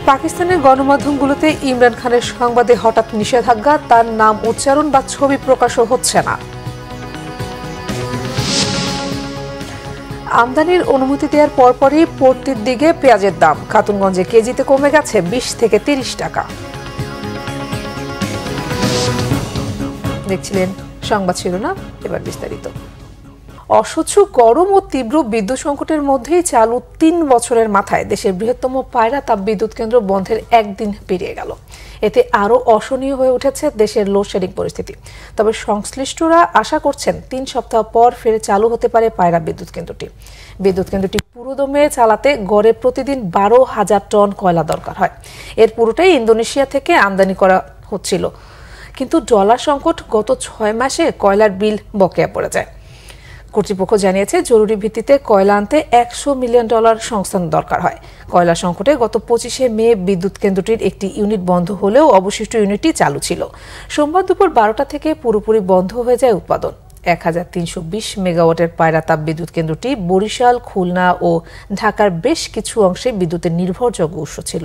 পাকিস্তানের গণমাধ্যমগুলোতে ইমরান খানের সংবাদে হঠাৎ নিষেধাজ্ঞা, তার নাম উচ্চারণ বা ছবি প্রকাশও হচ্ছে না। আমদানির অনুমতি দেওয়ার পরপরই পড়তির দিকে পেঁয়াজের দাম, খাতুনগঞ্জে কেজিতে কমে গেছে 20 থেকে 30 টাকা। দেখছিলেন সংবাদ শিরোনাম, এবার বিস্তারিত। অসহ্য গরম ও তীব্র বিদ্যুৎ সংকটের মধ্যেই চালু 3 বছরের মাথায় দেশের বৃহত্তম পায়রা তাপবিদ্যুৎ কেন্দ্র বন্ধের একদিন পেরিয়ে গেল। এতে আরও অসহনীয় হয়ে উঠেছে দেশের লোডশেডিং পরিস্থিতি। তবে সংশ্লিষ্টরা আশা করছেন 3 সপ্তাহ পর ফের চালু হতে পারে পায়রা বিদ্যুৎ কেন্দ্রটি। বিদ্যুৎ কেন্দ্রটি পুরোদমে চালাতে গড়ে প্রতিদিন 12,000 টন কয়লা দরকার হয়। এর পুরোটাই ইন্দোনেশিয়া থেকে আমদানি করা হচ্ছিল, কিন্তু ডলার সংকট গত 6 মাসে কয়লার বিল বকেয়া পড়ে যায়। কর্তৃপক্ষ জানিয়েছে জরুরি ভিত্তিতে কয়লা আনতে $100 মিলিয়ন সংস্থান দরকার হয়। কয়লা সংকটে গত 25শে মে বিদ্যুৎ কেন্দ্রটির একটি ইউনিট বন্ধ হলেও অবশিষ্ট ইউনিটটি চালু ছিল। সোমবার দুপুর 12টা থেকে পুরোপুরি বন্ধ হয়ে যায় উৎপাদন। 1320 মেগাওয়াটের পায়রা তাপ বিদ্যুৎ কেন্দ্রটি বরিশাল, খুলনা ও ঢাকার বেশ কিছু অংশে বিদ্যুতের নির্ভরযোগ্য উৎস ছিল।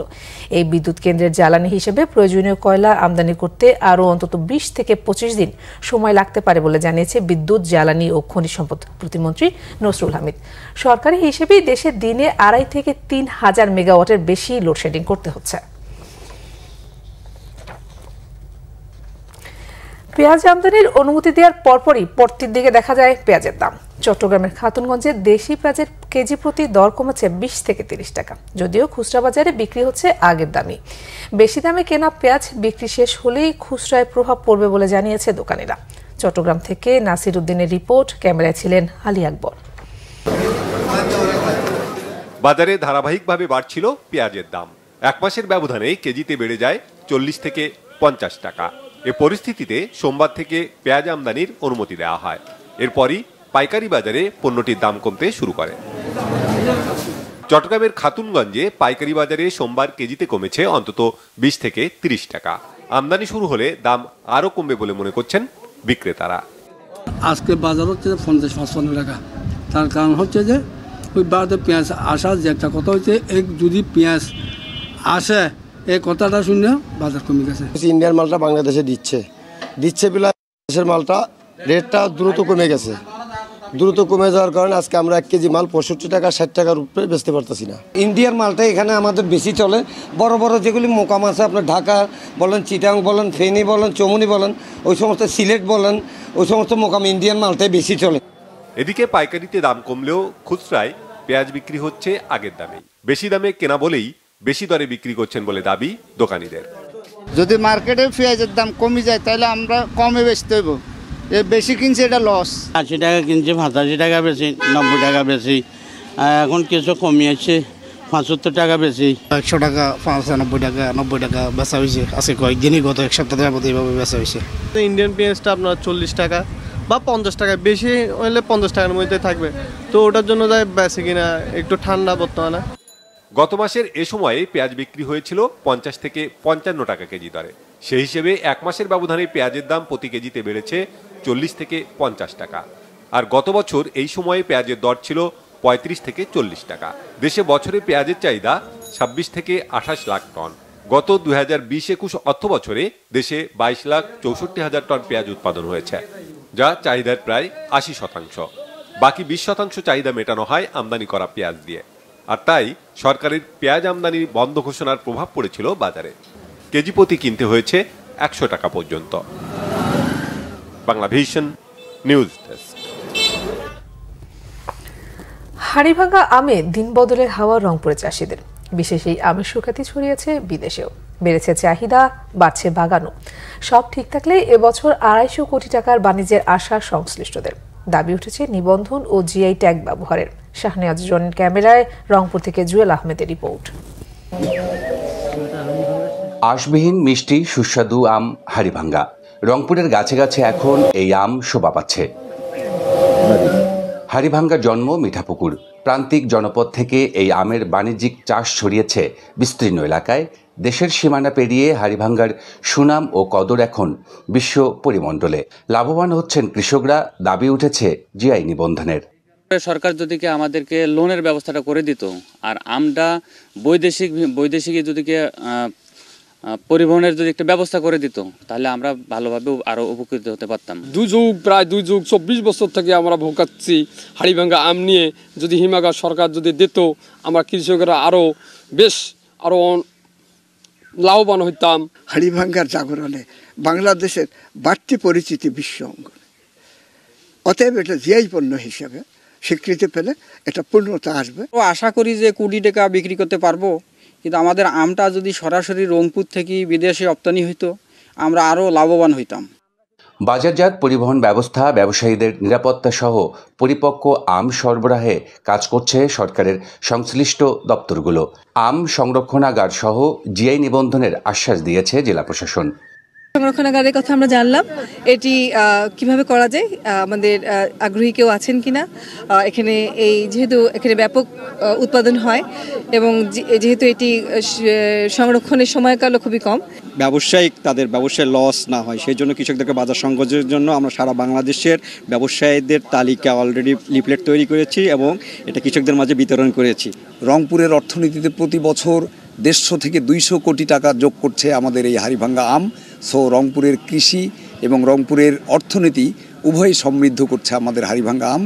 এই বিদ্যুৎ কেন্দ্রের জ্বালানি হিসেবে প্রয়োজনীয় কয়লা আমদানি করতে আরও অন্তত 20 থেকে 25 দিন সময় লাগতে পারে বলে জানিয়েছে বিদ্যুৎ, জ্বালানি ও খনিজ সম্পদ প্রতিমন্ত্রী নসরুল হামিদ। সরকারি হিসেবেই দেশে দিনে 2.5 থেকে 3,000 মেগাওয়াটের বেশি লোডশেডিং করতে হচ্ছে। পেঁয়াজ আমদানির অনুমতি দেওয়ার পরপরই পড়তির দিকে দেখা যায় পেঁয়াজের দাম। চট্টগ্রামের খাতুনগঞ্জে দেশি পেঁয়াজের কেজি প্রতি দর কমেছে 20 থেকে 30 টাকা, যদিও খুচরা বাজারে বিক্রি হচ্ছে আগের দামই। বেশি দামে কেনা পেঁয়াজ বিক্রি শেষ হলেই খুচরায় প্রভাব পড়বে বলে জানিয়েছে দোকানিরা। চট্টগ্রাম থেকে নাসির উদ্দিনের রিপোর্ট, ক্যামেরায় ছিলেন আলী আকবর। বাজারে ধারাবাহিকভাবে বাড়ছিল পেঁয়াজের দাম। 1 মাসের ব্যবধানে কেজিতে বেড়ে যায় 40 থেকে 50 টাকা। এ পরিস্থিতিতে সোমবার থেকে পেঁয়াজ আমদানির অনুমতি দেওয়া হয়। এরপরই পাইকারি বাজারে পণ্যটির দাম কমতে শুরু করে। চট্টগ্রামের খাতুনগঞ্জে পাইকারি বাজারে সোমবার কেজিতে কমেছে অন্তত 20 থেকে 30 টাকা। আমদানি শুরু হলে দাম আরও কমবে বলে মনে করছেন বিক্রেতারা। আজকে বাজার হচ্ছে 50-55 টাকা। তার কারণ হচ্ছে যে ওই বাজারে পেঁয়াজ আসার যে একটা কথা হচ্ছে, যদি পেঁয়াজ আসে এই কথাটা শুনে বাজার কমে গেছে। ইন্ডিয়ান মালটা বাংলাদেশে দিচ্ছে বলে দেশের মালটা রেটটা দ্রুত কমে গেছে। দ্রুত কমে যাওয়ার কারণে আজকে আমরা 1 কেজি মাল 65 টাকা 60 টাকার উপরে বেচতে পারতেছি না। ইন্ডিয়ান মালটা এখানে আমাদের বেশি চলে। বড় বড় যেগুলি মোকাম আছে, আপনার ঢাকা বলেন, চিটাং বলেন, ফেনী বলেন, চৌমুনি বলেন, ওই সমস্ত সিলেট বলেন, ওই সমস্ত মোকাম ইন্ডিয়ান মালটাই বেশি চলে। এদিকে পাইকারিতে দাম কমলেও খুচরায় পেঁয়াজ বিক্রি হচ্ছে আগের দামেই। বেশি দামে কেনা বলেই বেশি দরে বিক্রি করছেন বলে দাবি দোকানীদের। যদি মার্কেটে পেঁয়াজের দাম কমে যায় তাহলে আমরা কমে বেচতে হইব। বেশি কিনছে এটা লস। 80 টাকা কিনছে, 85 টাকা বেশি, 90 টাকা বেশি। এখন কিছু কমিয়েছে, 75 টাকা বেশি। 100 টাকা, 95 টাকা, 90 টাকা বেচা হয়েছে। আজকে কয়েকদিনই, গত 1 সপ্তাহ যাবত এইভাবে বেচা হয়েছে। ইন্ডিয়ান পেঁয়াজটা আপনার 40 টাকা বা 50 টাকা, বেশি হলে 50 টাকার মধ্যে থাকবে। তো ওটার জন্য যায় বেশি কিনা, একটু ঠান্ডা বর্তমানে। গত মাসের এ সময়ে পেঁয়াজ বিক্রি হয়েছিল 50 থেকে 55 টাকা কেজি দরে। সেই হিসেবে 1 মাসের ব্যবধানে পেঁয়াজের দাম প্রতি কেজিতে বেড়েছে 40 থেকে 50 টাকা। আর গত বছর এই সময়ে পেঁয়াজের দর ছিল 35 থেকে 40 টাকা। দেশে বছরে পেঁয়াজের চাহিদা 26 থেকে 28 লাখ টন। গত 2020-21 অর্থ বছরে দেশে 22,64,000 টন পেঁয়াজ উৎপাদন হয়েছে, যা চাহিদার প্রায় 80%। বাকি 20% চাহিদা মেটানো হয় আমদানি করা পেঁয়াজ দিয়ে। আর তাই সরকারের পেঁয়াজ আমদানি বন্ধ ঘোষণার প্রভাব পড়েছিল বাজারে। কেজি প্রতি কিনতে হয়েছে 100 টাকা পর্যন্ত। Banglavision news desk. হাড়িভাঙা আমে দিন বদলের হাওয়া রংপুরে চাষিদের। বিশেষ এই আমের সুখ্যাতি ছড়িয়েছে বিদেশেও। বেড়েছে চাহিদা, বাড়ছে বাগানও। সব ঠিক থাকলে এবছর 250 কোটি টাকার বাণিজ্যের আশা সংশ্লিষ্টদের। দাবি উঠেছে নিবন্ধন ও জিআই ট্যাগ ব্যবহারের। শাহনেওয়াজ জনের ক্যামেরায় রংপুর থেকে জুয়েল আহমেদের রিপোর্ট। আঁশবিহীন মিষ্টি সুস্বাদু আম হাড়িভাঙ্গা। রংপুরের গাছে গাছে এখন এই আম শোভা পাচ্ছে। হাড়িভাঙ্গার জন্ম মিঠাপুকুর। প্রান্তিক জনপদ থেকে এই আমের বাণিজ্যিক চাষ ছড়িয়েছে বিস্তীর্ণ এলাকায়। দেশের সীমানা পেরিয়ে হাড়িভাঙ্গার সুনাম ও কদর এখন বিশ্ব পরিমণ্ডলে। লাভবান হচ্ছেন কৃষকরা। দাবি উঠেছে জিআই নিবন্ধনের। সরকার যদি আমাদেরকে লোনের ব্যবস্থাটা করে দিত, আর আমরা বৈদেশিক যদি পরিবহনের যদি একটা ব্যবস্থা করে দিত, তাহলে আমরা ভালোভাবে আরো উপকৃত হতে পারতাম। প্রায় 24 বছর থেকে আমরা ভোগাচ্ছি হাড়িভাঙ্গা আম নিয়ে। যদি হিমাগার সরকার যদি দিত, আমরা কৃষকরা আরো লাভবান হইতাম। হাড়িভাঙ্গার জাগরণে বাংলাদেশের বাড়তি পরিচিতি বিশ্ব অঙ্গনে, অতএব এটা জিআই পণ্য হিসেবে স্বীকৃতি পেলে এটা পূর্ণতা আসবে। আশা করি যে 20 টাকা বিক্রি করতে পারবো, কিন্তু আমাদের আমটা যদি সরাসরি রংপুর থেকে বিদেশে রপ্তানি হইতো, আমরা আরও লাভবান হইতাম। বাজারজাত পরিবহন ব্যবস্থা, ব্যবসায়ীদের নিরাপত্তা সহ পরিপক্ক আম সরবরাহে কাজ করছে সরকারের সংশ্লিষ্ট দপ্তরগুলো। আম সংরক্ষণাগার সহ জিআই নিবন্ধনের আশ্বাস দিয়েছে জেলা প্রশাসন। সংরক্ষণাগারের কথা আমরা জানলাম, এটি কিভাবে করা যায়, আমাদের আগ্রহী কেউ আছেন কিনা। এখানে যেহেতু এখানে ব্যাপক উৎপাদন হয় এবং যেহেতু এটি সংরক্ষণের সময়কালও খুবই কম, তাদের ব্যবসায় লস না হয় সেই জন্য কৃষকদেরকে বাজার সংযোগের জন্য আমরা সারা বাংলাদেশের ব্যবসায়ীদের তালিকা অলরেডি লিফলেট তৈরি করেছি এবং এটা কৃষকদের মাঝে বিতরণ করেছি। রংপুরের অর্থনীতিতে প্রতি বছর 150 থেকে 200 কোটি টাকা যোগ করছে আমাদের এই হাড়িভাঙ্গা আম। সো রংপুরের কৃষি এবং রংপুরের অর্থনীতি উভয়ই সমৃদ্ধ করছে আমাদের হাড়িভাঙ্গা আম।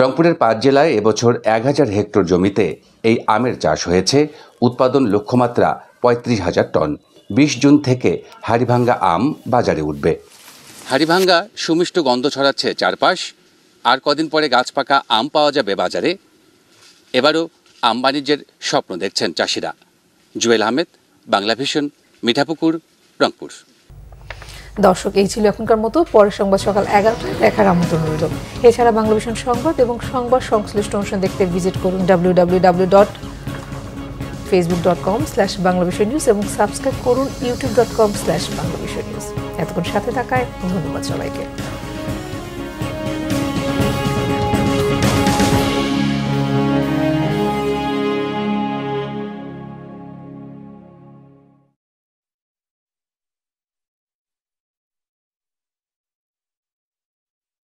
রংপুরের 5 জেলায় এবছর 1000 হেক্টর জমিতে এই আমের চাষ হয়েছে। উৎপাদন লক্ষ্যমাত্রা 35,000 টন। 20 জুন থেকে হাড়িভাঙ্গা আম বাজারে উঠবে। হাড়িভাঙ্গা সুমিষ্ট গন্ধ ছড়াচ্ছে চারপাশ। আর কদিন পরে গাছ পাকা আম পাওয়া যাবে বাজারে। এবারও আম বাণিজ্যের স্বপ্ন দেখছেন চাষিরা। জুয়েল আহমেদ, বাংলা ভিশন, মিঠাপুকুর, রংপুর। দর্শক, এই ছিল এখনকার মতো। পরের সংবাদ সকাল 11টায় দেখার আমন্ত্রণ রইল। এছাড়া বাংলা ভিশন সংবাদ এবং সংবাদ সংশ্লিষ্ট অনুষ্ঠান দেখতে ভিজিট করুন www.facebook.com/banglavisionnews এবং সাবস্ক্রাইব করুন youtube.com/banglavisionnews। এতক্ষণ সাথে থাকায় ধন্যবাদ সবাইকে।